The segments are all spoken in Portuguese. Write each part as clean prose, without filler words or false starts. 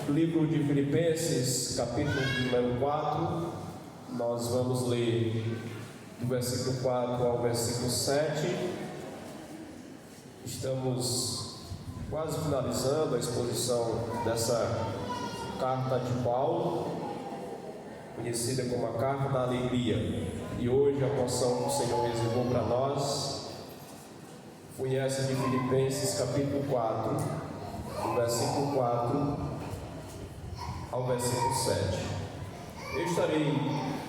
Livro de Filipenses, capítulo número 4, nós vamos ler do versículo 4 ao versículo 7. Estamos quase finalizando a exposição dessa carta de Paulo, conhecida como a Carta da Alegria. E hoje a porção que o Senhor reservou para nós foi essa de Filipenses, capítulo 4, do versículo 4 ao versículo 7. Eu estarei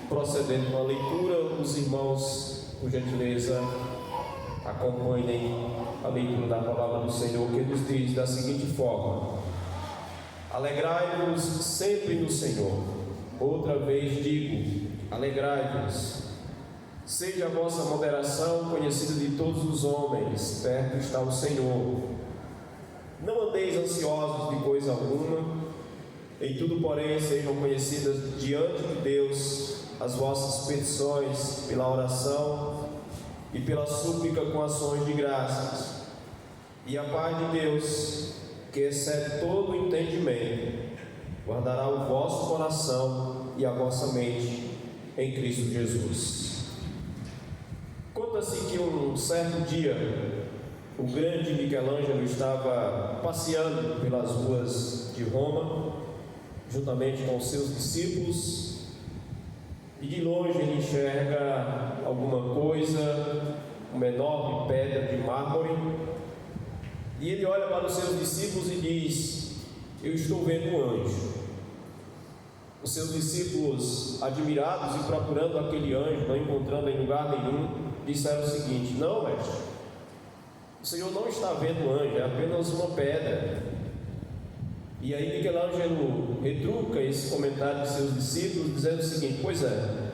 procedendo com a leitura. Os irmãos, por gentileza, acompanhem a leitura da palavra do Senhor, que nos diz da seguinte forma: alegrai-vos sempre no Senhor. Outra vez digo, alegrai-vos. Seja a vossa moderação conhecida de todos os homens, perto está o Senhor. Não andeis ansiosos de coisa alguma, em tudo, porém, sejam conhecidas diante de Deus as vossas petições pela oração e pela súplica com ações de graças. E a paz de Deus, que excede todo o entendimento, guardará o vosso coração e a vossa mente em Cristo Jesus. Conta-se que um certo dia o grande Michelangelo estava passeando pelas ruas de Roma, juntamente com os seus discípulos, e de longe ele enxerga alguma coisa, uma enorme pedra de mármore, e ele olha para os seus discípulos e diz: eu estou vendo um anjo. Os seus discípulos, admirados e procurando aquele anjo, não encontrando em lugar nenhum, disseram o seguinte: não, mestre, o Senhor não está vendo um anjo, é apenas uma pedra. E aí Michelangelo retruca esse comentário de seus discípulos, dizendo o seguinte: pois é,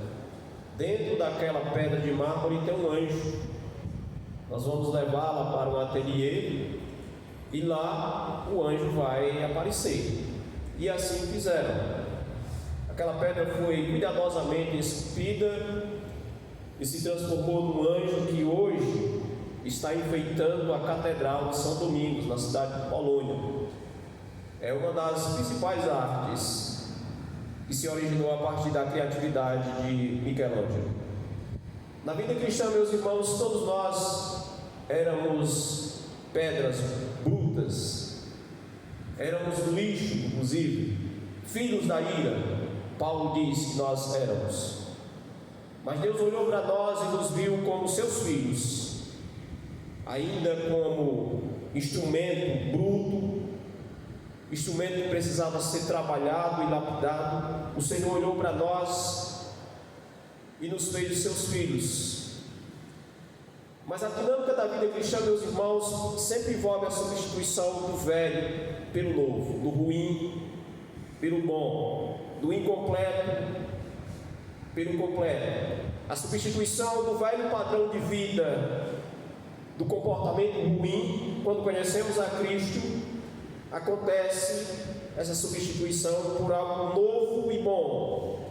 dentro daquela pedra de mármore tem um anjo. Nós vamos levá-la para um ateliê e lá o anjo vai aparecer. E assim fizeram. Aquela pedra foi cuidadosamente esculpida e se transformou num anjo que hoje está enfeitando a Catedral de São Domingos, na cidade de Polônia. É uma das principais artes que se originou a partir da criatividade de Michelangelo. Na vida cristã, meus irmãos, todos nós éramos pedras brutas, éramos lixo, inclusive, filhos da ira. Paulo diz que nós éramos. Mas Deus olhou para nós e nos viu como seus filhos, ainda como instrumento bruto, instrumento que precisava ser trabalhado e lapidado. O Senhor olhou para nós e nos fez os seus filhos. Mas a dinâmica da vida cristã, meus irmãos, sempre envolve a substituição do velho pelo novo, do ruim pelo bom, do incompleto pelo completo. A substituição do velho padrão de vida, do comportamento ruim, quando conhecemos a Cristo, acontece essa substituição por algo novo e bom.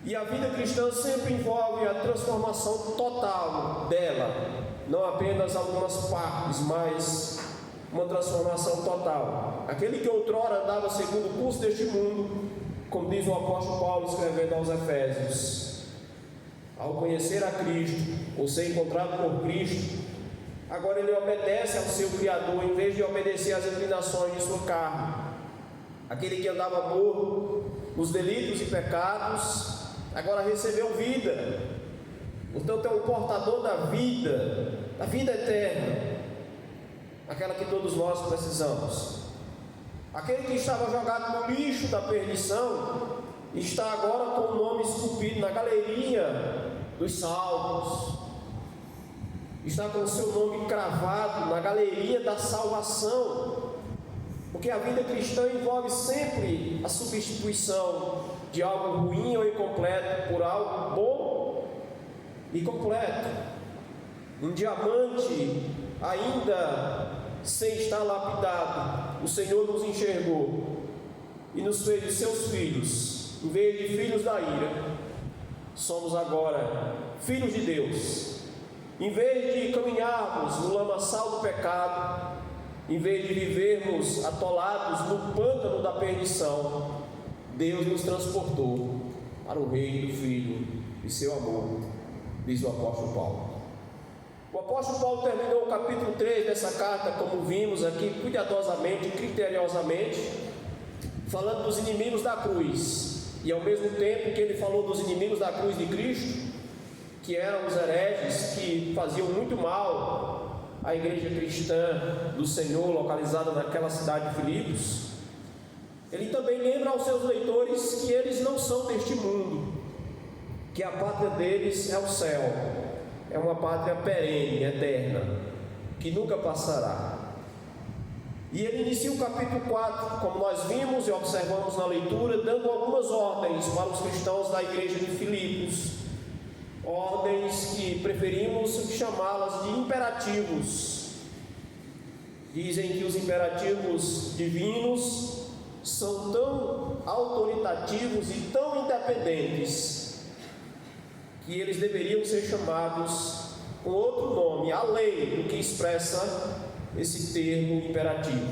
E a vida cristã sempre envolve a transformação total dela, não apenas algumas partes, mas uma transformação total. Aquele que outrora andava segundo o curso deste mundo, como diz o apóstolo Paulo escrevendo aos Efésios, ao conhecer a Cristo, ou ser encontrado por Cristo, agora ele obedece ao seu Criador, em vez de obedecer às inclinações de sua carne. Aquele que andava morto nos delitos e pecados, agora recebeu vida. Portanto, é um portador da vida eterna, aquela que todos nós precisamos. Aquele que estava jogado no lixo da perdição está agora com o nome esculpido na galeria dos salvos, está com o seu nome cravado na galeria da salvação, porque a vida cristã envolve sempre a substituição de algo ruim ou incompleto por algo bom e completo. Um diamante ainda sem estar lapidado, o Senhor nos enxergou e nos fez de seus filhos. Em vez de filhos da ira, somos agora filhos de Deus. Em vez de caminharmos no lamaçal do pecado, Em vez de vivermos atolados no pântano da perdição, Deus nos transportou para o reino do Filho e seu amor, diz o apóstolo Paulo. O apóstolo Paulo terminou o capítulo 3 dessa carta, como vimos aqui, cuidadosamente, criteriosamente, falando dos inimigos da cruz, e ao mesmo tempo que ele falou dos inimigos da cruz de Cristo, que eram os hereges que faziam muito mal à igreja cristã do Senhor, localizada naquela cidade de Filipos, ele também lembra aos seus leitores que eles não são deste mundo, que a pátria deles é o céu, é uma pátria perene, eterna, que nunca passará. E ele inicia o capítulo 4, como nós vimos e observamos na leitura, dando algumas ordens para os cristãos da igreja de Filipos, ordens que preferimos chamá-las de imperativos. Dizem que os imperativos divinos são tão autoritativos e tão independentes que eles deveriam ser chamados com outro nome, além do que expressa esse termo imperativo.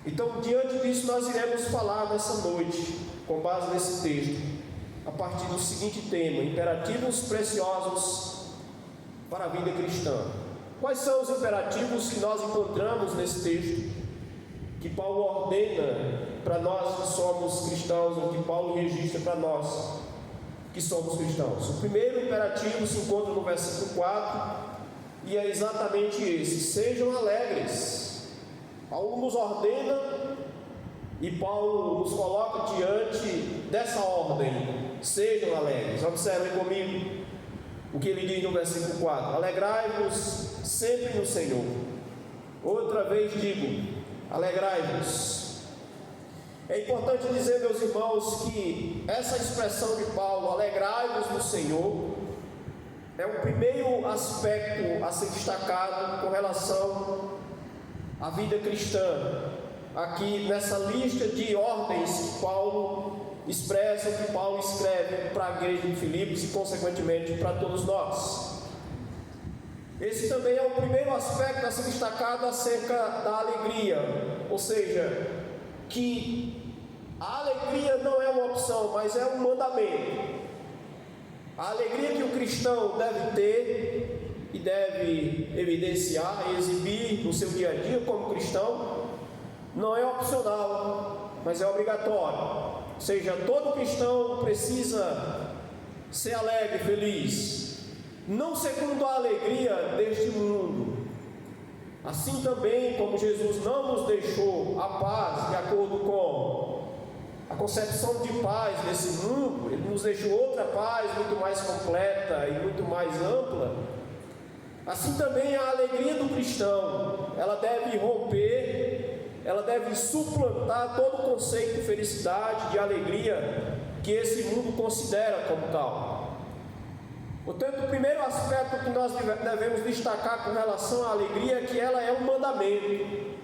Então, diante disso, nós iremos falar nessa noite, com base nesse texto, a partir do seguinte tema: imperativos preciosos para a vida cristã. Quais são os imperativos que nós encontramos nesse texto, que Paulo ordena para nós que somos cristãos, ou que Paulo registra para nós que somos cristãos? O primeiro imperativo se encontra no versículo 4, e é exatamente esse: sejam alegres. Paulo nos ordena e Paulo nos coloca diante dessa ordem: sejam alegres. Observem comigo o que ele diz no versículo 4: alegrai-vos sempre no Senhor. Outra vez digo, alegrai-vos. É importante dizer, meus irmãos, que essa expressão de Paulo, alegrai-vos no Senhor, é o primeiro aspecto a ser destacado com relação à vida cristã, aqui nessa lista de ordens que Paulo expressa, que Paulo escreve para a igreja de Filipos e consequentemente para todos nós. Esse também é o primeiro aspecto a ser destacado acerca da alegria, ou seja, que a alegria não é uma opção, mas é um mandamento. A alegria que o cristão deve ter e deve evidenciar e exibir no seu dia a dia como cristão não é opcional, mas é obrigatório. Ou seja, todo cristão precisa ser alegre, feliz, não segundo a alegria deste mundo. Assim também como Jesus não nos deixou a paz de acordo com a concepção de paz desse mundo, Ele nos deixou outra paz muito mais completa e muito mais ampla. Assim também a alegria do cristão, ela deve romper, ela deve suplantar todo o conceito de felicidade, de alegria que esse mundo considera como tal. Portanto, o primeiro aspecto que nós devemos destacar com relação à alegria é que ela é um mandamento.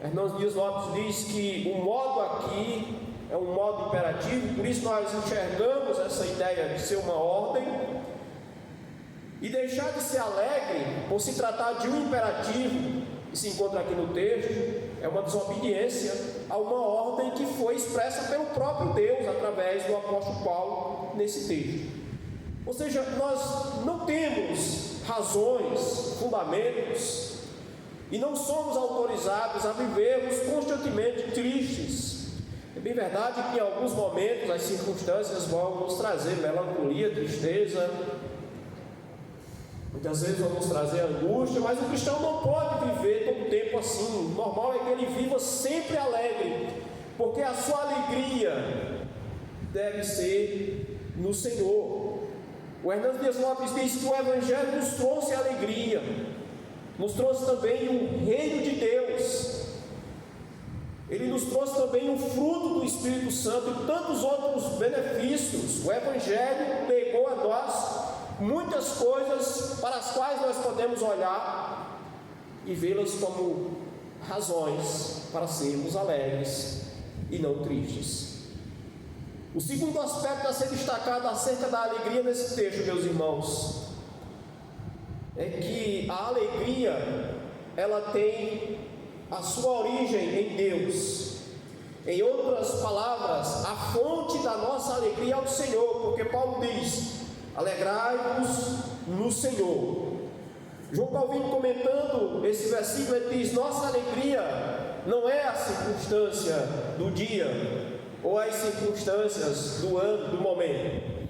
Hernandes Dias Lopes diz que o modo aqui é um modo imperativo, por isso nós enxergamos essa ideia de ser uma ordem. E deixar de ser alegre, por se tratar de um imperativo, que se encontra aqui no texto, é uma desobediência a uma ordem que foi expressa pelo próprio Deus, através do apóstolo Paulo, nesse texto. Ou seja, nós não temos razões, fundamentos, e não somos autorizados a vivermos constantemente tristes. É bem verdade que em alguns momentos as circunstâncias vão nos trazer melancolia, tristeza, muitas vezes vão nos trazer angústia, mas o cristão não pode viver todo o tempo assim. O normal é que ele viva sempre alegre, porque a sua alegria deve ser no Senhor. O Hernandes Dias Lopes diz que o Evangelho nos trouxe alegria, nos trouxe também o reino de Deus, ele nos trouxe também o fruto do Espírito Santo e tantos outros benefícios. O Evangelho pegou a nós muitas coisas para as quais nós podemos olhar e vê-las como razões para sermos alegres e não tristes. O segundo aspecto a ser destacado acerca da alegria nesse texto, meus irmãos, é que a alegria ela tem a sua origem em Deus. Em outras palavras, a fonte da nossa alegria é o Senhor, porque Paulo diz: alegrai-vos no Senhor. João Calvino, comentando esse versículo, ele diz: nossa alegria não é a circunstância do dia ou as circunstâncias do ano, do momento.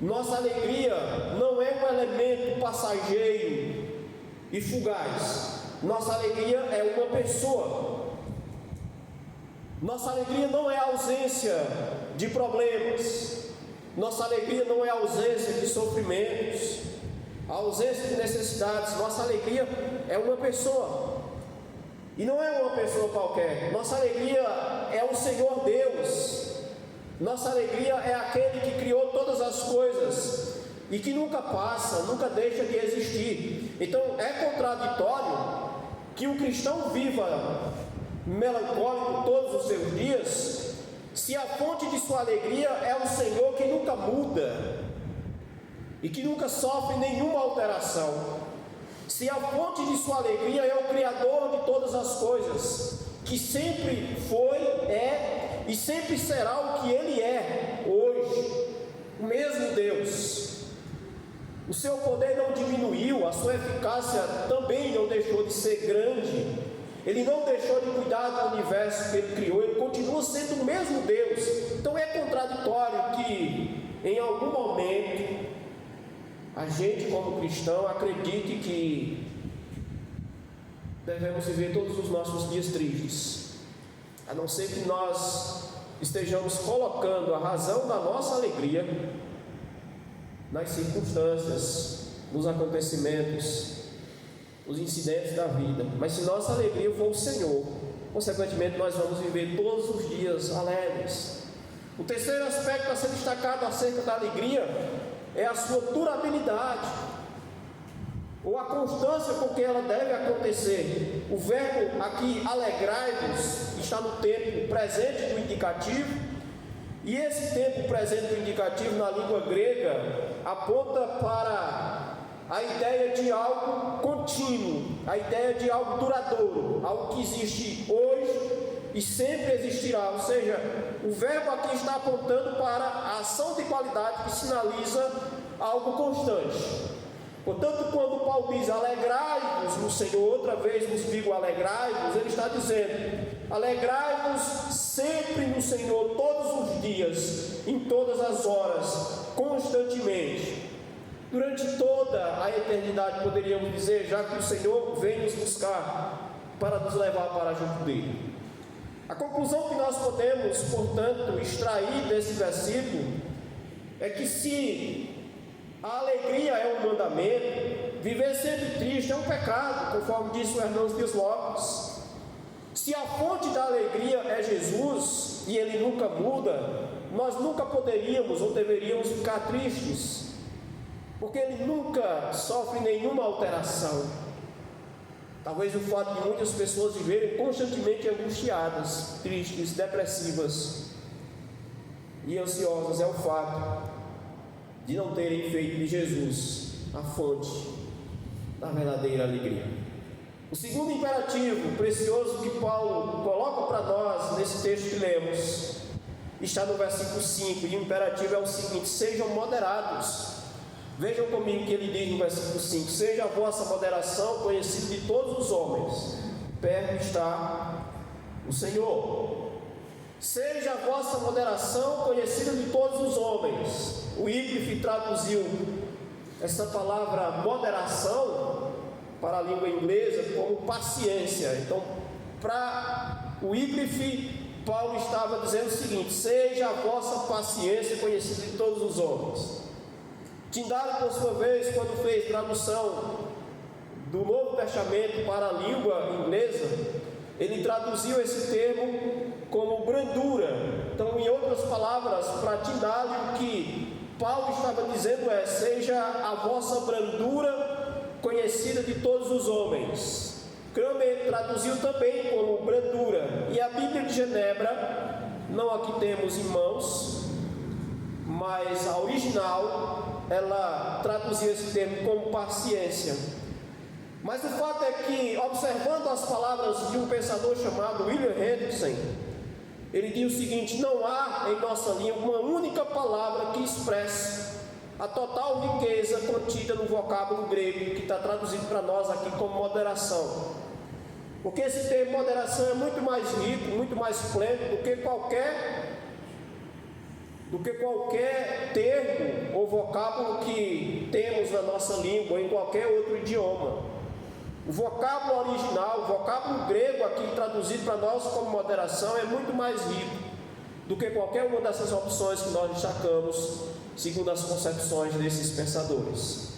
Nossa alegria não é um elemento passageiro e fugaz. Nossa alegria é uma pessoa. Nossa alegria não é a ausência de problemas. Nossa alegria não é a ausência de sofrimentos, a ausência de necessidades. Nossa alegria é uma pessoa. E não é uma pessoa qualquer. Nossa alegria é o Senhor Deus. Nossa alegria é aquele que criou todas as coisas e que nunca passa, nunca deixa de existir. Então é contraditório que o cristão viva melancólico todos os seus dias, se a fonte de sua alegria é o Senhor, que nunca muda e que nunca sofre nenhuma alteração. Se a fonte de sua alegria é o Criador de todas as coisas, que sempre foi, é e sempre será o que Ele é hoje, o mesmo Deus. O seu poder não diminuiu, a sua eficácia também não deixou de ser grande. Ele não deixou de cuidar do universo que Ele criou, Ele continua sendo o mesmo Deus. Então é contraditório que em algum momento a gente, como cristão, acredite que devemos viver todos os nossos dias tristes, a não ser que nós estejamos colocando a razão da nossa alegria nas circunstâncias, nos acontecimentos, nos incidentes da vida. Mas se nossa alegria for o Senhor, consequentemente nós vamos viver todos os dias alegres. O terceiro aspecto a ser destacado acerca da alegria é a sua durabilidade, ou a constância com que ela deve acontecer. O verbo aqui, alegrai-vos, está no tempo presente do indicativo, e esse tempo presente do indicativo na língua grega aponta para a ideia de algo contínuo, a ideia de algo duradouro, algo que existe hoje e sempre existirá. Ou seja, o verbo aqui está apontando para a ação de qualidade que sinaliza algo constante. Portanto, quando Paulo diz alegrai-vos no Senhor, outra vez vos digo alegrai-vos, ele está dizendo alegrai-vos sempre no Senhor, todos os dias, em todas as horas, constantemente, durante toda a eternidade, poderíamos dizer, já que o Senhor vem nos buscar para nos levar para junto dele. A conclusão que nós podemos, portanto, extrair desse versículo é que se a alegria é um mandamento, viver sempre triste é um pecado, conforme disse o Hernandes Dias Lopes. Se a fonte da alegria é Jesus e Ele nunca muda, nós nunca poderíamos ou deveríamos ficar tristes, porque Ele nunca sofre nenhuma alteração. Talvez o fato de muitas pessoas viverem constantemente angustiadas, tristes, depressivas e ansiosas é o fato de não terem feito de Jesus a fonte da verdadeira alegria. O segundo imperativo precioso que Paulo coloca para nós nesse texto que lemos está no versículo 5, e o imperativo é o seguinte: sejam moderados. Vejam comigo o que ele diz no versículo 5: seja a vossa moderação conhecida de todos os homens, perto está o Senhor. Seja a vossa moderação conhecida de todos os homens. O Wycliffe traduziu essa palavra moderação para a língua inglesa como paciência. Então, para o Wycliffe, Paulo estava dizendo o seguinte: seja a vossa paciência conhecida de todos os homens. Tyndale, por sua vez, quando fez tradução do Novo Testamento para a língua inglesa, ele traduziu esse termo como brandura. Então, em outras palavras, para Tyndale, o que Paulo estava dizendo é: seja a vossa brandura conhecida de todos os homens. Cranmer traduziu também como brandura, e a Bíblia de Genebra, não a que temos em mãos, mas a original, ela traduziu esse termo como paciência. Mas o fato é que, observando as palavras de um pensador chamado William Hendrickson, ele diz o seguinte: não há em nossa língua uma única palavra que expresse a total riqueza contida no vocábulo grego, que está traduzido para nós aqui como moderação. Porque esse termo moderação é muito mais rico, muito mais pleno do que qualquer termo ou vocábulo que temos na nossa língua ou em qualquer outro idioma. O vocábulo original, o vocábulo grego aqui traduzido para nós como moderação é muito mais rico do que qualquer uma dessas opções que nós destacamos, segundo as concepções desses pensadores.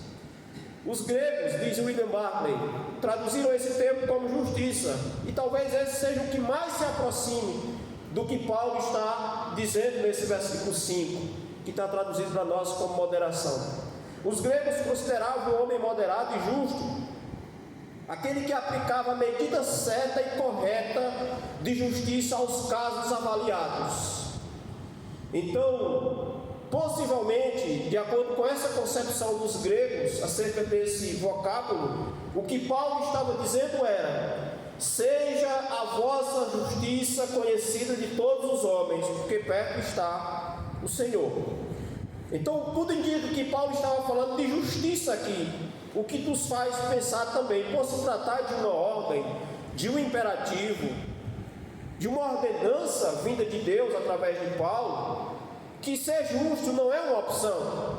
Os gregos, diz William Barclay, traduziram esse termo como justiça, e talvez esse seja o que mais se aproxime do que Paulo está dizendo nesse versículo 5, que está traduzido para nós como moderação. Os gregos consideravam o homem moderado e justo aquele que aplicava a medida certa e correta de justiça aos casos avaliados. Então, possivelmente, de acordo com essa concepção dos gregos acerca desse vocábulo, o que Paulo estava dizendo era: seja a vossa justiça conhecida de todos os homens, porque perto está o Senhor. Então, tudo indica que Paulo estava falando de justiça aqui, o que nos faz pensar também, por se tratar de uma ordem, de um imperativo, de uma ordenança vinda de Deus através de Paulo, que ser justo não é uma opção.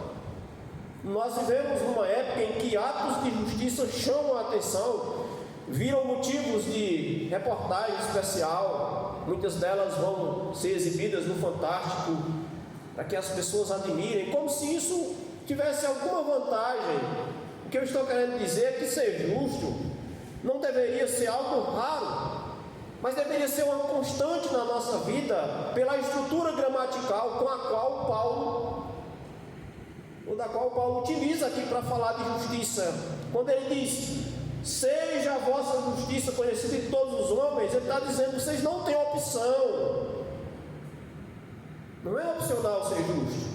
Nós vivemos numa época em que atos de justiça chamam a atenção, viram motivos de reportagem especial, muitas delas vão ser exibidas no Fantástico, para que as pessoas admirem, como se isso tivesse alguma vantagem. O que eu estou querendo dizer é que ser justo não deveria ser algo raro, mas deveria ser uma constante na nossa vida, pela estrutura gramatical com a qual Paulo utiliza aqui para falar de justiça. Quando ele diz: seja a vossa justiça conhecida de todos os homens, ele está dizendo: vocês não têm opção. Não é opcional ser justo.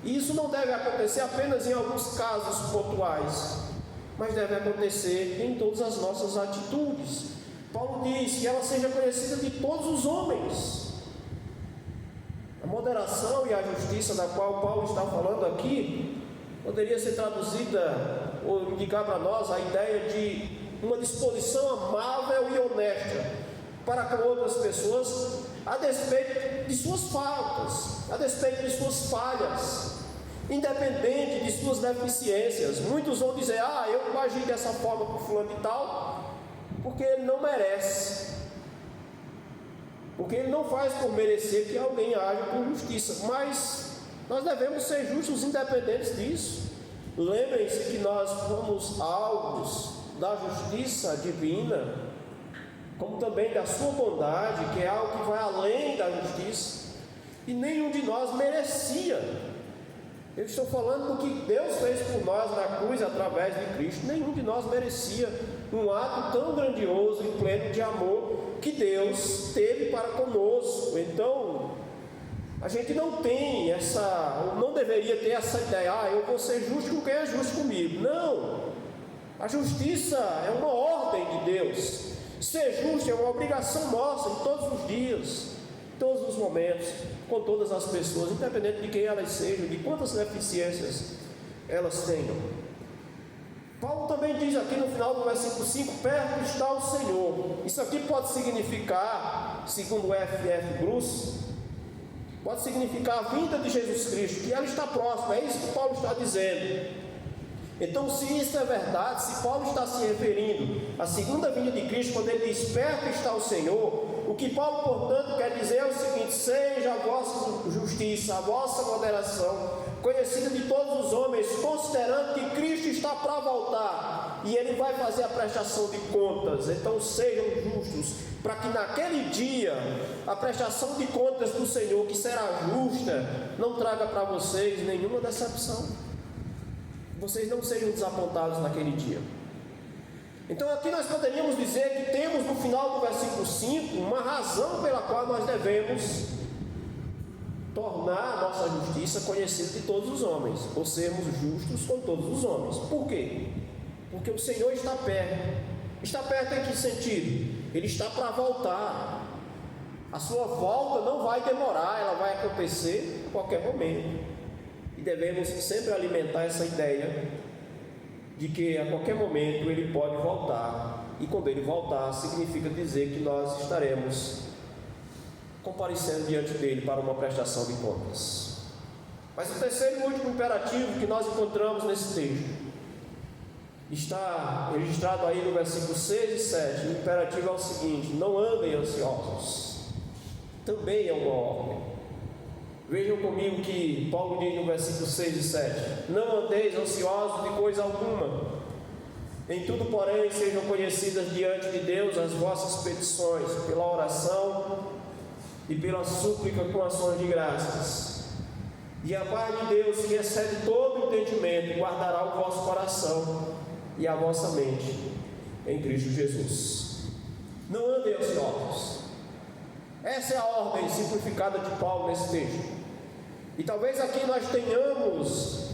E isso não deve acontecer apenas em alguns casos pontuais, mas deve acontecer em todas as nossas atitudes. Paulo diz que ela seja conhecida de todos os homens. A moderação e a justiça da qual Paulo está falando aqui poderia ser traduzida ou indicar para nós a ideia de uma disposição amável e honesta para com outras pessoas, a despeito de suas faltas, a despeito de suas falhas, independente de suas deficiências. Muitos vão dizer: eu agi dessa forma com fulano e tal, porque ele não merece, porque ele não faz por merecer que alguém haja com justiça. Mas nós devemos ser justos independentes disso. Lembrem-se que nós somos alvos da justiça divina, como também da sua bondade, que é algo que vai além da justiça, e nenhum de nós merecia. Eu estou falando do que Deus fez por nós na cruz através de Cristo. Nenhum de nós merecia um ato tão grandioso e pleno de amor que Deus teve para conosco. Então, a gente não deveria ter essa ideia: eu vou ser justo com quem é justo comigo. Não, a justiça é uma ordem de Deus. Ser justo é uma obrigação nossa em todos os dias, em todos os momentos, com todas as pessoas, independente de quem elas sejam, de quantas deficiências elas tenham. Paulo também diz aqui no final do versículo 5: perto está o Senhor. Isso aqui pode significar, segundo o F.F. Bruce, pode significar a vinda de Jesus Cristo, que ela está próxima. É isso que Paulo está dizendo. Então, se isso é verdade, se Paulo está se referindo à segunda vinda de Cristo, quando ele diz perto está o Senhor, o que Paulo, portanto, quer dizer é o seguinte: seja a vossa justiça, a vossa moderação conhecida de todos os homens, considerando que Cristo está para voltar e ele vai fazer a prestação de contas. Então sejam justos, para que naquele dia a prestação de contas do Senhor, que será justa, não traga para vocês nenhuma decepção, vocês não sejam desapontados naquele dia. Então aqui nós poderíamos dizer que temos no final do versículo 5 uma razão pela qual nós devemos tornar a nossa justiça conhecida de todos os homens, ou sermos justos com todos os homens. Por quê? Porque o Senhor está perto. Está perto em que sentido? Ele está para voltar. A sua volta não vai demorar, ela vai acontecer a qualquer momento. E devemos sempre alimentar essa ideia de que a qualquer momento Ele pode voltar. E quando Ele voltar, significa dizer que nós estaremos comparecendo diante dEle para uma prestação de contas. Mas o terceiro e último imperativo que nós encontramos nesse texto está registrado aí no versículo 6 e 7. O imperativo é o seguinte: não andem ansiosos. Também é uma ordem. Vejam comigo que Paulo diz no versículo 6 e 7: não andeis ansiosos de coisa alguma, em tudo porém sejam conhecidas diante de Deus as vossas petições, pela oração e pela súplica com ações de graças. E a paz de Deus, que excede todo entendimento, guardará o vosso coração e a vossa mente em Cristo Jesus. Não andem ansiosos. Essa é a ordem simplificada de Paulo nesse texto. E talvez aqui nós tenhamos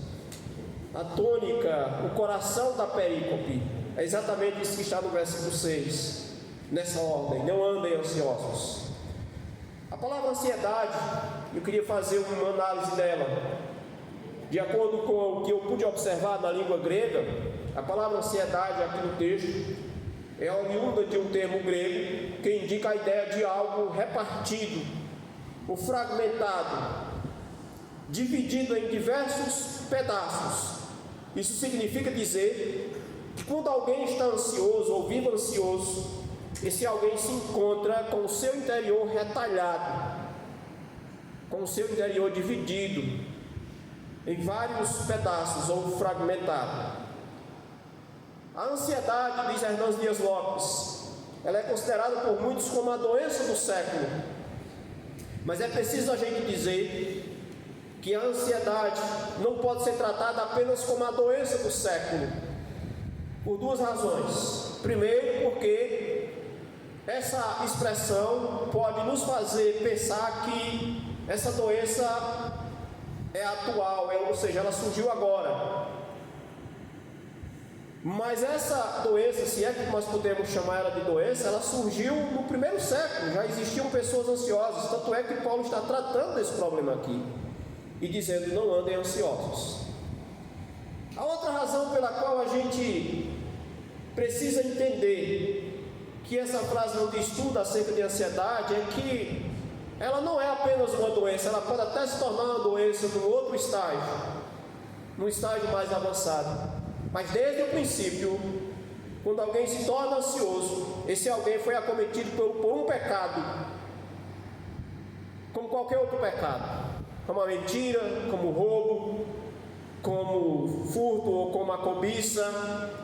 a tônica, o coração da perícope. É exatamente isso que está no versículo 6. Nessa ordem: não andem ansiosos. A palavra ansiedade, eu queria fazer uma análise dela. De acordo com o que eu pude observar na língua grega, a palavra ansiedade aqui no texto é oriunda de um termo grego que indica a ideia de algo repartido, ou fragmentado, dividido em diversos pedaços. Isso significa dizer que quando alguém está ansioso ou vive ansioso, esse alguém se encontra com o seu interior retalhado, com o seu interior dividido em vários pedaços ou fragmentado. A ansiedade, diz Hernandes Dias Lopes, ela é considerada por muitos como a doença do século. Mas é preciso a gente dizer que a ansiedade não pode ser tratada apenas como a doença do século, por duas razões. Primeiro, porque essa expressão pode nos fazer pensar que essa doença é atual, ou seja, ela surgiu agora. Mas essa doença, se é que nós podemos chamar ela de doença, ela surgiu no primeiro século. Já existiam pessoas ansiosas. Tanto é que Paulo está tratando desse problema aqui e dizendo: não andem ansiosos. A outra razão pela qual a gente precisa entender que essa frase não diz tudo acerca de ansiedade é que ela não é apenas uma doença, ela pode até se tornar uma doença num outro estágio, num estágio mais avançado. Mas desde o princípio, quando alguém se torna ansioso, esse alguém foi acometido por um pecado, como qualquer outro pecado, como a mentira, como o roubo, como o furto ou como a cobiça.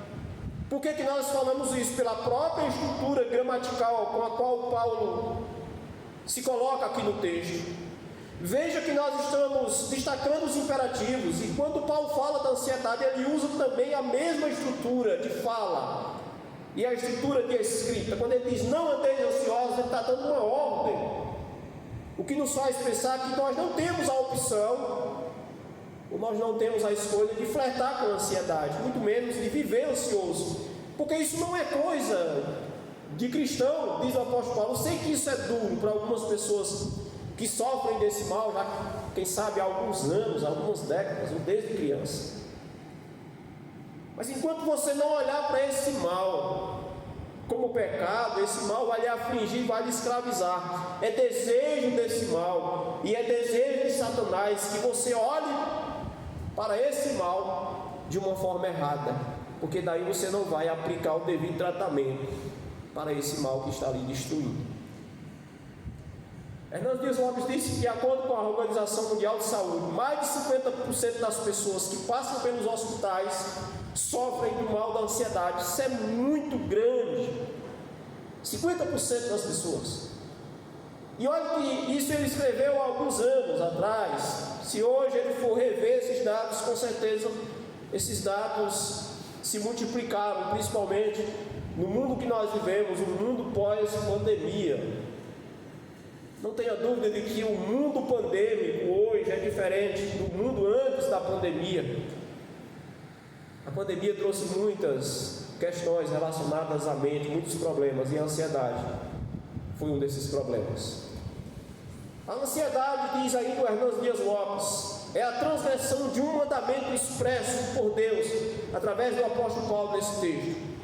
Por que nós falamos isso? Pela própria estrutura gramatical com a qual Paulo se coloca aqui no texto. Veja que nós estamos destacando os imperativos, e quando Paulo fala da ansiedade, ele usa também a mesma estrutura de fala e a estrutura de escrita. Quando ele diz não andeis ansiosos, ele está dando uma ordem, o que nos faz pensar que nós não temos a opção, ou nós não temos a escolha de flertar com a ansiedade, muito menos de viver ansioso, porque isso não é coisa de cristão, diz o apóstolo Paulo. Eu sei que isso é duro para algumas pessoas que sofrem desse mal já, quem sabe, há alguns anos, algumas décadas, ou desde criança. Mas enquanto você não olhar para esse mal como pecado, esse mal vai lhe afligir, vai lhe escravizar. É desejo desse mal e é desejo de Satanás que você olhe para esse mal de uma forma errada, porque daí você não vai aplicar o devido tratamento para esse mal que está ali destruindo. Hernandes Dias Lopes disse que, de acordo com a Organização Mundial de Saúde, mais de 50% das pessoas que passam pelos hospitais sofrem do mal da ansiedade. Isso é muito grande. 50% das pessoas. E olha que isso ele escreveu há alguns anos atrás. Se hoje ele for rever esses dados, com certeza esses dados se multiplicaram, principalmente no mundo que nós vivemos, o mundo pós-pandemia. Não tenha dúvida de que o mundo pandêmico hoje é diferente do mundo antes da pandemia. A pandemia trouxe muitas questões relacionadas à mente, muitos problemas, e a ansiedade foi um desses problemas. A ansiedade, diz aí do Hernandes Dias Lopes, é a transgressão de um mandamento expresso por Deus através do apóstolo Paulo nesse texto.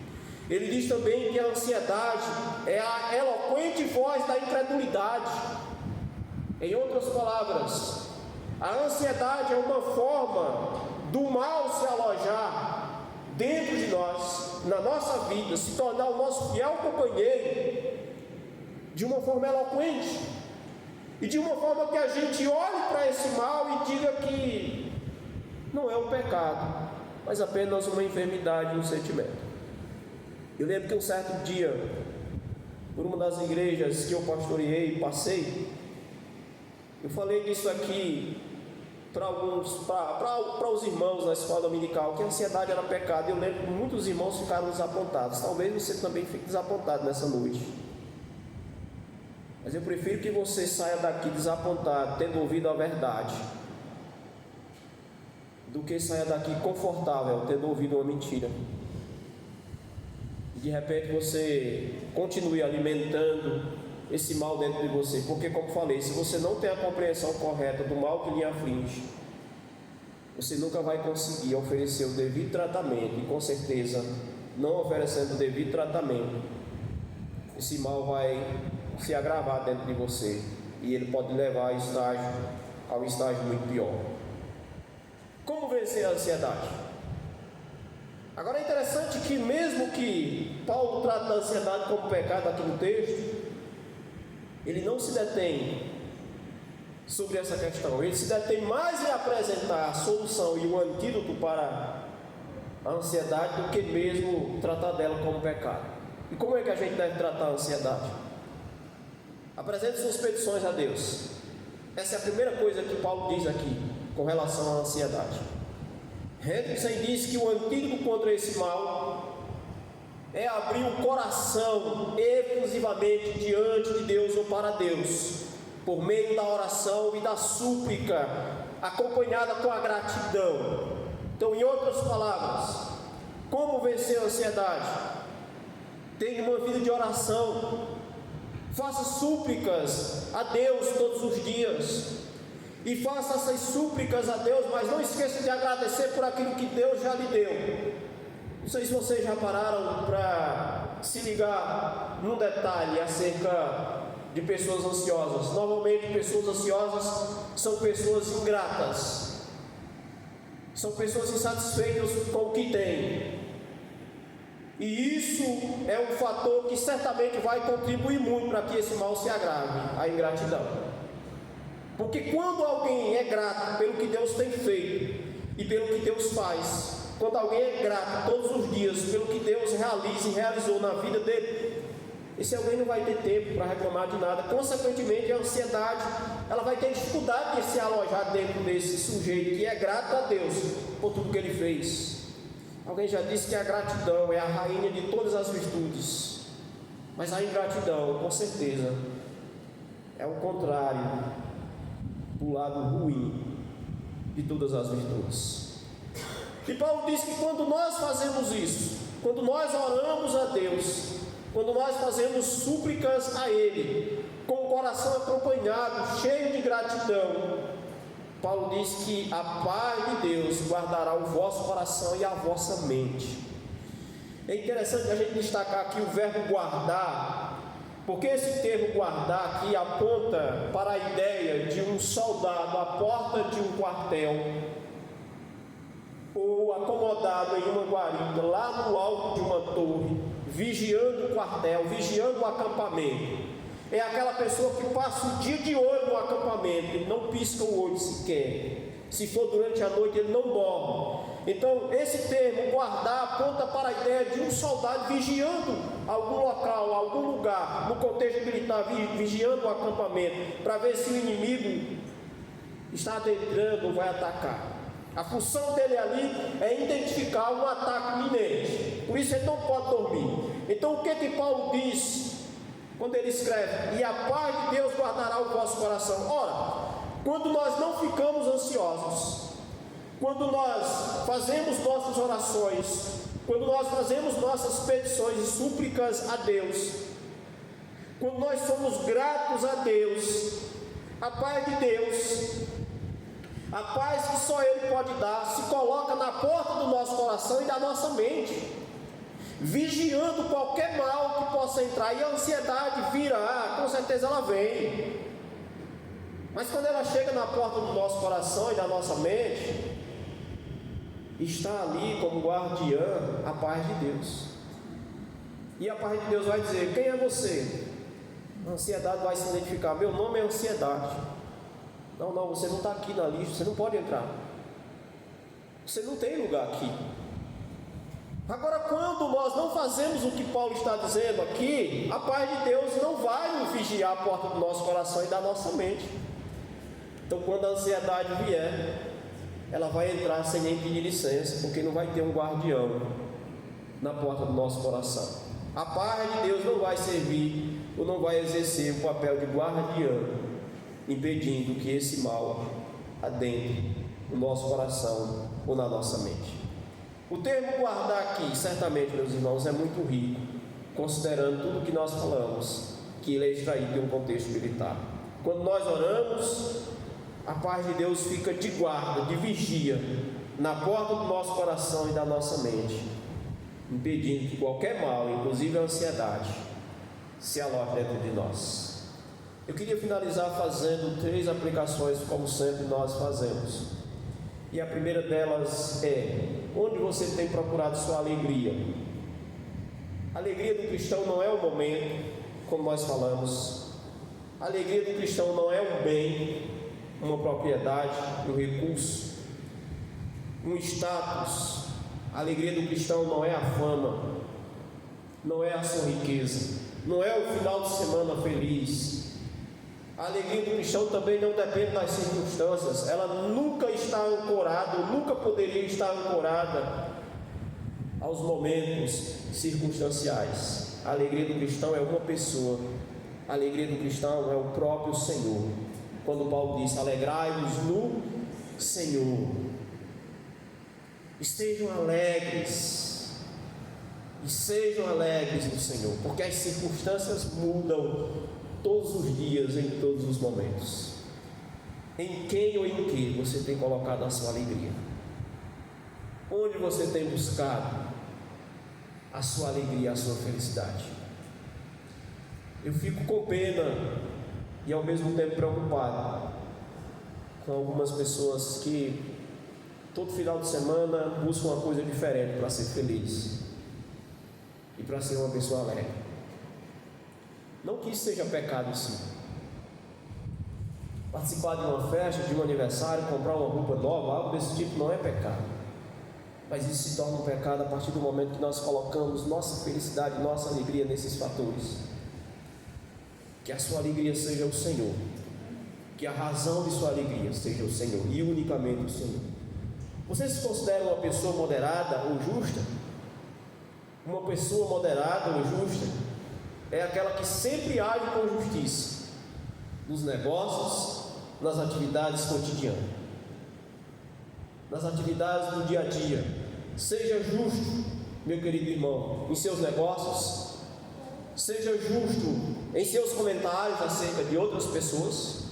Ele diz também que a ansiedade é a eloquente voz da incredulidade. Em outras palavras, a ansiedade é uma forma do mal se alojar dentro de nós, na nossa vida, se tornar o nosso fiel companheiro de uma forma eloquente e de uma forma que a gente olhe para esse mal e diga que não é um pecado, mas apenas uma enfermidade, um sentimento. Eu lembro que um certo dia, por uma das igrejas que eu pastoreei e passei, eu falei disso aqui para os irmãos na escola dominical, que a ansiedade era pecado. E eu lembro que muitos irmãos ficaram desapontados. Talvez você também fique desapontado nessa noite, mas eu prefiro que você saia daqui desapontado, tendo ouvido a verdade, do que saia daqui confortável, tendo ouvido uma mentira. E de repente você continue alimentando esse mal dentro de você, porque, como falei, se você não tem a compreensão correta do mal que lhe aflige, você nunca vai conseguir oferecer o devido tratamento, e com certeza, não oferecendo o devido tratamento, esse mal vai se agravar dentro de você, e ele pode levar a um estágio muito pior. Como vencer a ansiedade? Agora é interessante que, mesmo que Paulo trata da ansiedade como pecado aqui no texto, ele não se detém sobre essa questão. Ele se detém mais em apresentar a solução e o antídoto para a ansiedade do que mesmo tratar dela como pecado. E como é que a gente deve tratar a ansiedade? Apresente suas petições a Deus. Essa é a primeira coisa que Paulo diz aqui com relação à ansiedade. Hendrickson diz que o antídoto contra esse mal é abrir o coração exclusivamente diante de Deus ou para Deus, por meio da oração e da súplica, acompanhada com a gratidão. Então, em outras palavras, como vencer a ansiedade? Tenha uma vida de oração, faça súplicas a Deus todos os dias, e faça essas súplicas a Deus, mas não esqueça de agradecer por aquilo que Deus já lhe deu. Não sei se vocês já pararam para se ligar num detalhe acerca de pessoas ansiosas. Normalmente pessoas ansiosas são pessoas ingratas, são pessoas insatisfeitas com o que têm, e isso é um fator que certamente vai contribuir muito para que esse mal se agrave, a ingratidão. Porque quando alguém é grato pelo que Deus tem feito e pelo que Deus faz, quando alguém é grato todos os dias pelo que Deus realiza e realizou na vida dele, esse alguém não vai ter tempo para reclamar de nada. Consequentemente, a ansiedade, ela vai ter dificuldade de se alojar dentro desse sujeito que é grato a Deus por tudo que ele fez. Alguém já disse que a gratidão é a rainha de todas as virtudes, mas a ingratidão, com certeza, é o contrário do lado ruim de todas as virtudes. E Paulo diz que quando nós fazemos isso, quando nós oramos a Deus, quando nós fazemos súplicas a Ele, com o coração acompanhado, cheio de gratidão, Paulo diz que a paz de Deus guardará o vosso coração e a vossa mente. É interessante a gente destacar aqui o verbo guardar, porque esse termo guardar aqui aponta para a ideia de um soldado à porta de um quartel, ou acomodado em uma guarita, lá no alto de uma torre, vigiando o quartel, vigiando o acampamento. É aquela pessoa que passa o dia de olho no acampamento, ele não pisca o olho sequer. Se for durante a noite, ele não dorme. Então, esse termo guardar aponta para a ideia de um soldado vigiando algum local, algum lugar, no contexto militar, vigiando o acampamento, para ver se o inimigo está adentrando ou vai atacar. A função dele ali é identificar um ataque iminente, por isso ele não pode dormir. Então, o que Paulo diz quando ele escreve: e a paz de Deus guardará o vosso coração? Ora, quando nós não ficamos ansiosos, quando nós fazemos nossas orações, quando nós fazemos nossas petições e súplicas a Deus, quando nós somos gratos a Deus, a paz de Deus, a paz que só Ele pode dar, se coloca na porta do nosso coração e da nossa mente, vigiando qualquer mal que possa entrar. E a ansiedade virá, com certeza ela vem, mas quando ela chega na porta do nosso coração e da nossa mente, está ali como guardiã a paz de Deus. E a paz de Deus vai dizer: quem é você? A ansiedade vai se identificar: meu nome é ansiedade. Não, você não está aqui na lista, você não pode entrar, você não tem lugar aqui. Agora, quando nós não fazemos o que Paulo está dizendo aqui, a paz de Deus não vai nos vigiar a porta do nosso coração e da nossa mente. Então, quando a ansiedade vier, ela vai entrar sem nem pedir licença, porque não vai ter um guardião na porta do nosso coração. A paz de Deus não vai servir ou não vai exercer o papel de guardião, impedindo que esse mal adentre no nosso coração ou na nossa mente. O termo guardar aqui, certamente, meus irmãos, é muito rico, considerando tudo o que nós falamos, que ele é extraído de um contexto militar. Quando nós oramos, a paz de Deus fica de guarda, de vigia, na porta do nosso coração e da nossa mente, impedindo que qualquer mal, inclusive a ansiedade, se aloje dentro de nós. Eu queria finalizar fazendo 3 aplicações, como sempre nós fazemos. E a primeira delas é: onde você tem procurado sua alegria? A alegria do cristão não é um momento, como nós falamos. A alegria do cristão não é um bem, uma propriedade, um recurso, um status. A alegria do cristão não é a fama, não é a sua riqueza, não é o final de semana feliz. A alegria do cristão também não depende das circunstâncias. Ela nunca está ancorada, ou nunca poderia estar ancorada aos momentos circunstanciais. A alegria do cristão é uma pessoa. A alegria do cristão é o próprio Senhor. Quando Paulo diz: alegrai-vos no Senhor. Estejam alegres. E sejam alegres no Senhor, porque as circunstâncias mudam todos os dias, em todos os momentos. Em quem ou em que você tem colocado a sua alegria? Onde você tem buscado a sua alegria, a sua felicidade? Eu fico com pena e ao mesmo tempo preocupado com algumas pessoas que todo final de semana buscam uma coisa diferente para ser feliz e para ser uma pessoa alegre. Não que isso seja pecado, sim. Participar de uma festa, de um aniversário, comprar uma roupa nova, algo desse tipo não é pecado. Mas isso se torna um pecado a partir do momento que nós colocamos nossa felicidade, nossa alegria nesses fatores. Que a sua alegria seja o Senhor, que a razão de sua alegria seja o Senhor e unicamente o Senhor. Você se considera uma pessoa moderada ou justa? Uma pessoa moderada ou justa é aquela que sempre age com justiça nos negócios, nas atividades cotidianas, nas atividades do dia a dia. Seja justo, meu querido irmão, em seus negócios. Seja justo em seus comentários acerca de outras pessoas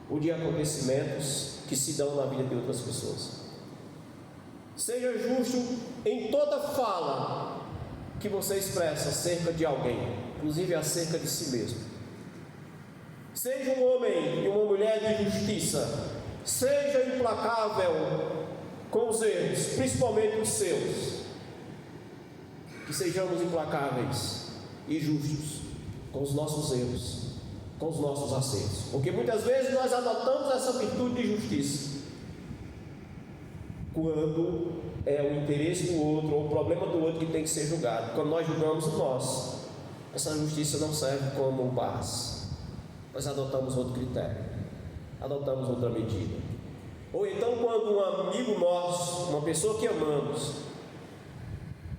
ou de acontecimentos que se dão na vida de outras pessoas. Seja justo em toda fala que você expressa acerca de alguém, inclusive acerca de si mesmo. Seja um homem e uma mulher de justiça. Seja implacável com os erros, principalmente os seus. Que sejamos implacáveis e justos com os nossos erros, com os nossos acertos, porque muitas vezes nós adotamos essa virtude de justiça quando é o interesse do outro ou o problema do outro que tem que ser julgado. Quando nós julgamos o nosso, essa justiça não serve como base. Nós adotamos outro critério, adotamos outra medida. Ou então quando um amigo nosso, uma pessoa que amamos,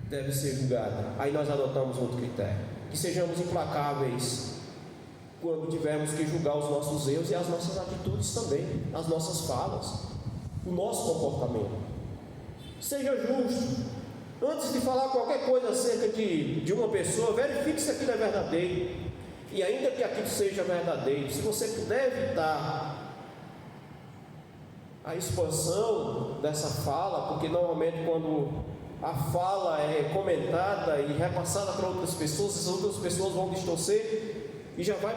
deve ser julgada, aí nós adotamos outro critério. Que sejamos implacáveis quando tivermos que julgar os nossos erros e as nossas atitudes também, as nossas falas. o nosso comportamento. Seja justo. Antes de falar qualquer coisa acerca de uma pessoa, verifique se aquilo é verdadeiro. E ainda que aquilo seja verdadeiro, se você puder evitar a expansão dessa fala, porque normalmente quando a fala é comentada e repassada para outras pessoas, essas outras pessoas vão distorcer e já vão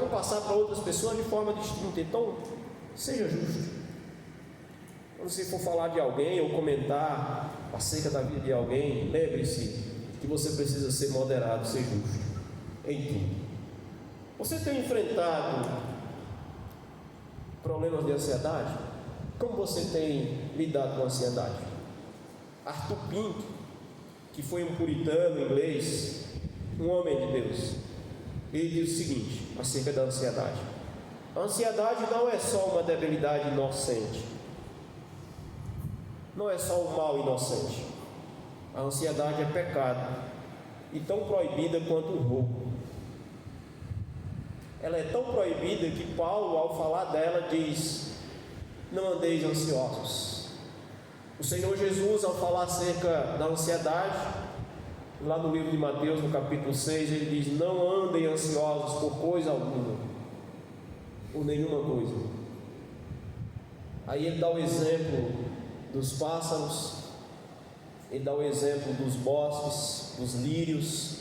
passar para outras pessoas de forma distinta. Então, seja justo. Quando você for falar de alguém ou comentar acerca da vida de alguém, lembre-se que você precisa ser moderado, ser justo em tudo. Você tem enfrentado problemas de ansiedade? Como você tem lidado com a ansiedade? Arthur Pinto, que foi um puritano inglês, um homem de Deus, ele diz o seguinte acerca da ansiedade: a ansiedade não é só uma debilidade inocente, não é só um mal inocente. A ansiedade é pecado e tão proibida quanto o roubo. Ela é tão proibida que Paulo, ao falar dela, diz: não andeis ansiosos. O Senhor Jesus, ao falar acerca da ansiedade, lá no livro de Mateus, no capítulo 6, ele diz: não andem ansiosos por coisa alguma, por nenhuma coisa. Aí ele dá o exemplo dos pássaros, ele dá o exemplo dos bosques, dos lírios.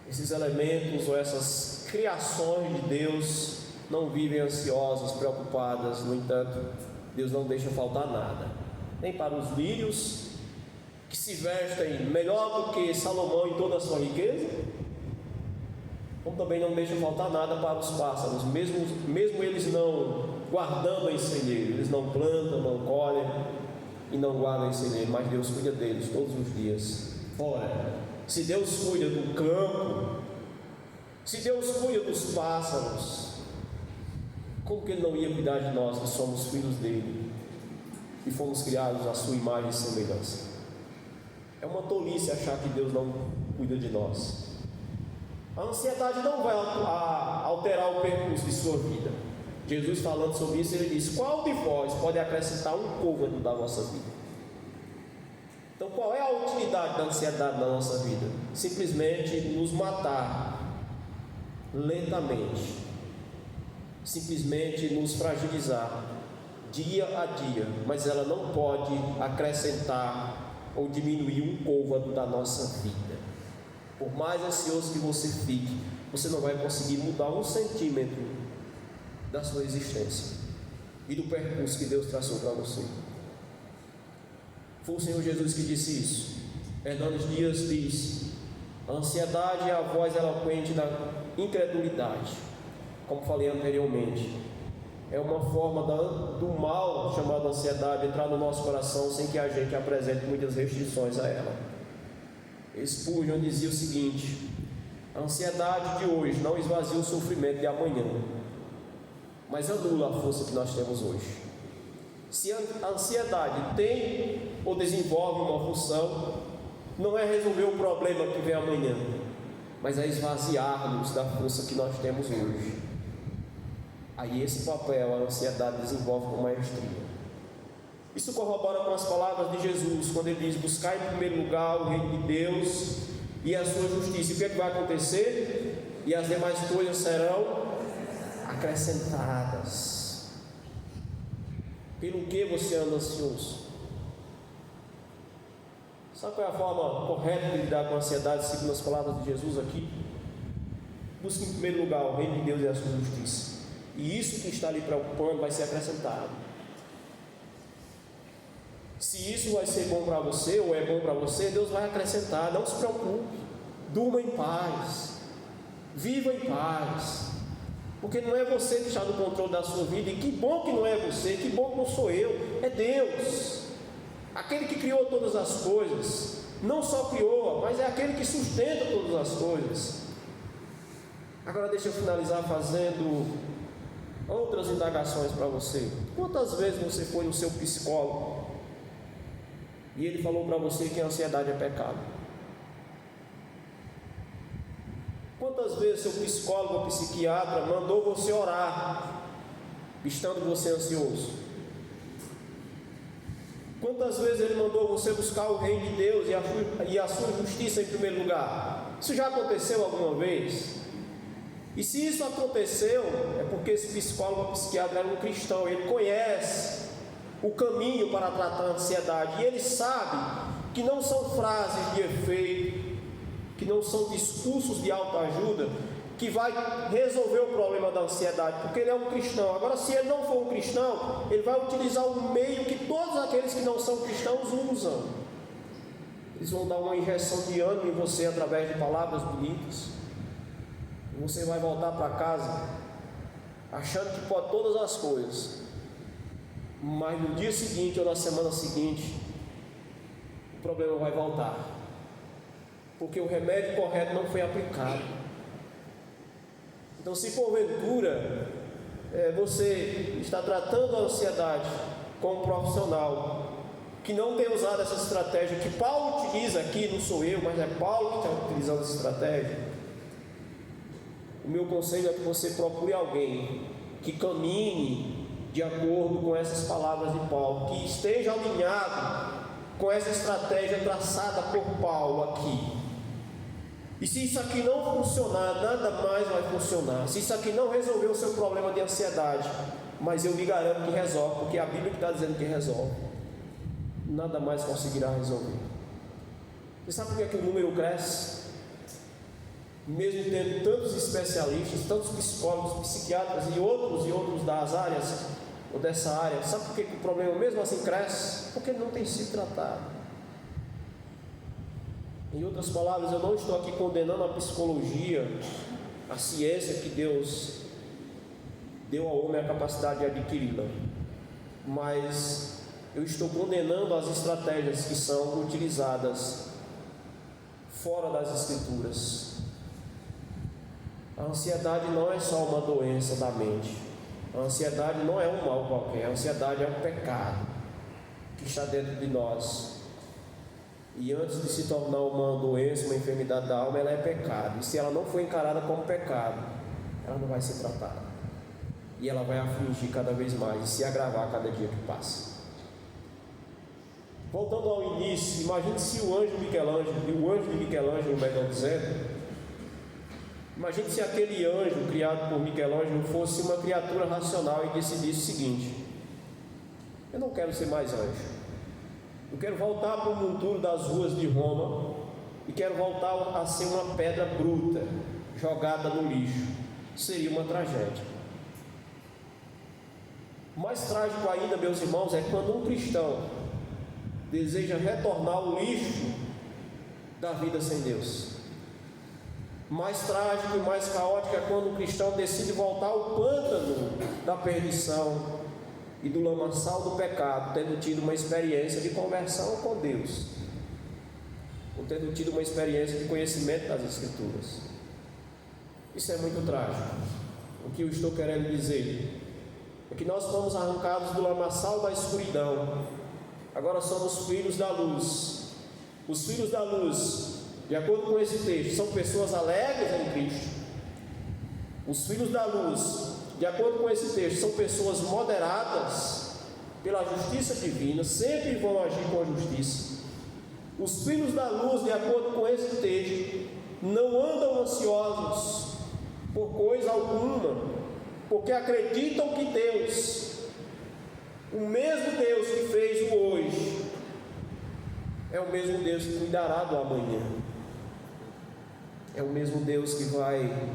Esses elementos ou essas criações de Deus não vivem ansiosas, preocupadas. No entanto, Deus não deixa faltar nada, nem para os lírios, que se vestem melhor do que Salomão em toda a sua riqueza, como também não deixa faltar nada para os pássaros, mesmo eles não guardando em celeiro, eles não plantam, não colhem e não guardam em celeiro, mas Deus cuida deles todos os dias. Ora, se Deus cuida do campo, se Deus cuida dos pássaros, como que Ele não ia cuidar de nós que somos filhos dele e fomos criados à sua imagem e semelhança? É uma tolice achar que Deus não cuida de nós. A ansiedade não vai alterar o percurso de sua vida. Jesus, falando sobre isso, ele diz: qual de vós pode acrescentar um côvado da vossa vida? Então, qual é a utilidade da ansiedade na nossa vida? Simplesmente nos matar lentamente, simplesmente nos fragilizar dia a dia, mas ela não pode acrescentar ou diminuir um côvado da nossa vida. Por mais ansioso que você fique, você não vai conseguir mudar um centímetro da sua existência e do percurso que Deus traçou para você. Foi o Senhor Jesus que disse isso. Hernandes Dias diz: a ansiedade é a voz eloquente da incredulidade. Como falei anteriormente, é uma forma do mal chamado ansiedade entrar no nosso coração sem que a gente apresente muitas restrições a ela. Spurgeon dizia o seguinte: a ansiedade de hoje não esvazia o sofrimento de amanhã, mas anula a força que nós temos hoje. Se a ansiedade tem ou desenvolve uma função, não é resolver o problema que vem amanhã, mas é esvaziar-nos da força que nós temos hoje. Aí esse papel a ansiedade desenvolve com maestria. Isso corrobora com as palavras de Jesus, quando ele diz: buscar em primeiro lugar o reino de Deus e a sua justiça. E o que é que vai acontecer? E as demais coisas serão acrescentadas. Pelo que você anda ansioso? Sabe qual é a forma correta de lidar com a ansiedade, segundo as palavras de Jesus aqui? Busque em primeiro lugar o reino de Deus e a sua justiça, e isso que está lhe preocupando vai ser acrescentado. Se isso vai ser bom para você, ou é bom para você, Deus vai acrescentar. Não se preocupe, durma em paz, viva em paz, porque não é você que está no controle da sua vida. E que bom que não é você, que bom que não sou eu, é Deus, aquele que criou todas as coisas. Não só criou, mas é aquele que sustenta todas as coisas. Agora deixa eu finalizar fazendo outras indagações para você. Quantas vezes você foi no seu psicólogo e ele falou para você que a ansiedade é pecado? Quantas vezes seu psicólogo ou psiquiatra mandou você orar estando você ansioso? Quantas vezes Ele mandou você buscar o reino de Deus e a sua justiça em primeiro lugar? Isso já aconteceu alguma vez? E se isso aconteceu, é porque esse psicólogo ou psiquiatra era um cristão. Ele conhece o caminho para tratar a ansiedade, e ele sabe que não são frases de efeito, que não são discursos de autoajuda que vai resolver o problema da ansiedade, porque ele é um cristão. Agora, se ele não for um cristão, ele vai utilizar o meio que todos aqueles que não são cristãos usam. Eles vão dar uma injeção de ânimo em você através de palavras bonitas, e você vai voltar para casa achando que pode todas as coisas, mas no dia seguinte ou na semana seguinte o problema vai voltar, porque o remédio correto não foi aplicado. Então, se porventura você está tratando a ansiedade com um profissional que não tem usado essa estratégia que Paulo utiliza aqui, não sou eu, mas é Paulo que está utilizando essa estratégia, o meu conselho é que você procure alguém que caminhe de acordo com essas palavras de Paulo, que esteja alinhado com essa estratégia traçada por Paulo aqui. E se isso aqui não funcionar, nada mais vai funcionar. Se isso aqui não resolver o seu problema de ansiedade, mas eu lhe garanto que resolve, porque a Bíblia está dizendo que resolve, nada mais conseguirá resolver. Você sabe por que é que o número cresce? Mesmo tendo tantos especialistas, tantos psicólogos, psiquiatras e outros das áreas, ou dessa área, sabe por que o problema mesmo assim cresce? Porque ele não tem sido tratado. Em outras palavras, eu não estou aqui condenando a psicologia, a ciência que Deus deu ao homem a capacidade de adquiri-la, mas eu estou condenando as estratégias que são utilizadas fora das Escrituras. A ansiedade não é só uma doença da mente. A ansiedade não é um mal qualquer. A ansiedade é um pecado que está dentro de nós. E antes de se tornar uma doença, uma enfermidade da alma, ela é pecado. E se ela não for encarada como pecado, ela não vai ser tratada. E ela vai afligir cada vez mais e se agravar cada dia que passa. Voltando ao início, imagine se o anjo de Michelangelo, melhor dizendo, imagine se aquele anjo criado por Michelangelo fosse uma criatura racional e decidisse o seguinte: eu não quero ser mais anjo, eu quero voltar para o monturo das ruas de Roma e quero voltar a ser uma pedra bruta jogada no lixo. Seria uma tragédia. Mais trágico ainda, meus irmãos, é quando um cristão deseja retornar ao lixo da vida sem Deus. Mais trágico e mais caótico é quando o cristão decide voltar ao pântano da perdição e do lamaçal do pecado, tendo tido uma experiência de conversão com Deus, ou tendo tido uma experiência de conhecimento das Escrituras. Isso é muito trágico. O que eu estou querendo dizer é que nós fomos arrancados do lamaçal da escuridão, agora somos filhos da luz. Os filhos da luz, de acordo com esse texto, são pessoas alegres em Cristo. Os filhos da luz, de acordo com esse texto, são pessoas moderadas pela justiça divina, sempre vão agir com a justiça. Os filhos da luz, de acordo com esse texto, não andam ansiosos por coisa alguma, porque acreditam que Deus, o mesmo Deus que fez o hoje, é o mesmo Deus que cuidará do amanhã. É o mesmo Deus que vai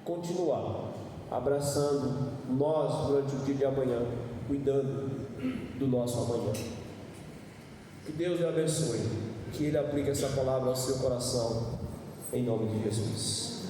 continuar abraçando nós durante o dia de amanhã, cuidando do nosso amanhã. Que Deus lhe abençoe, que Ele aplique essa palavra ao seu coração, em nome de Jesus.